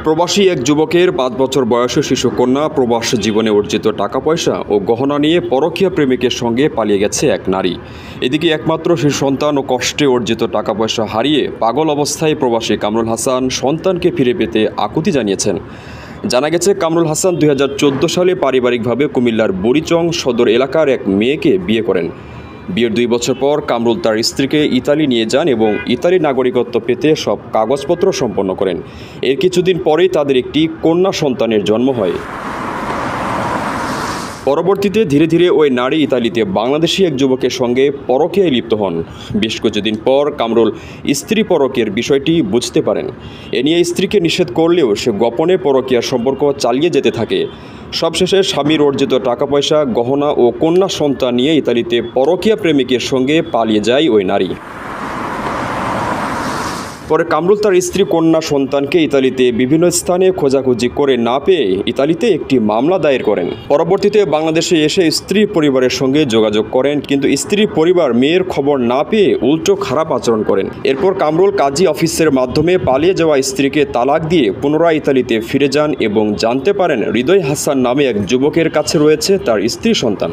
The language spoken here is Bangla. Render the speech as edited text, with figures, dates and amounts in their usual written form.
প্রবাসী এক যুবকের ৫ বছর বয়সী শিশুকন্যা প্রবাস জীবনে অর্জিত টাকা পয়সা ও গহনা নিয়ে পরকীয়া প্রেমিকের সঙ্গে পালিয়ে গেছে এক নারী। এদিকে একমাত্র শিশু সন্তান ও কষ্টে অর্জিত টাকা পয়সা হারিয়ে পাগল অবস্থায় প্রবাসী কামরুল হাসান সন্তানকে ফিরে পেতে আকুতি জানিয়েছেন। জানা গেছে, কামরুল হাসান ২০১৪ সালে পারিবারিকভাবে কুমিল্লার বুড়িচং সদর এলাকার এক মেয়েকে বিয়ে করেন। বিয়ের ২ বছর পর কামরুল তার স্ত্রীকে ইতালি নিয়ে যান এবং ইতালির নাগরিকত্ব পেতে সব কাগজপত্র সম্পন্ন করেন। এর কিছুদিন পরেই তাদের একটি কন্যা সন্তানের জন্ম হয়। পরবর্তীতে ধীরে ধীরে ওই নারী ইতালিতে বাংলাদেশি এক যুবকের সঙ্গে পরকীয়ায় লিপ্ত হন। বেশ কিছুদিন পর কামরুল স্ত্রী পরকীয়ার বিষয়টি বুঝতে পারেন। এ নিয়ে স্ত্রীকে নিষেধ করলেও সে গোপনে পরকীয়ার সম্পর্ক চালিয়ে যেতে থাকে। সবশেষে স্বামীর অর্জিত টাকা পয়সা, গহনা ও কন্যা সন্তান নিয়ে ইতালিতে পরকীয়া প্রেমিকের সঙ্গে পালিয়ে যায় ওই নারী। পরে কামরুল তার স্ত্রী, কন্যা সন্তানকে ইতালিতে বিভিন্ন স্থানে খোঁজাখুঁজি করে না পেয়ে ইতালিতে একটি মামলা দায়ের করেন। পরবর্তীতে বাংলাদেশে এসে স্ত্রীর পরিবারের সঙ্গে যোগাযোগ করেন, কিন্তু স্ত্রীর পরিবার মেয়ের খবর না পেয়ে উল্টো খারাপ আচরণ করেন। এরপর কামরুল কাজী অফিসের মাধ্যমে পালিয়ে যাওয়া স্ত্রীকে তালাক দিয়ে পুনরায় ইতালিতে ফিরে যান এবং জানতে পারেন হৃদয় হাসান নামে এক যুবকের কাছে রয়েছে তার স্ত্রী সন্তান।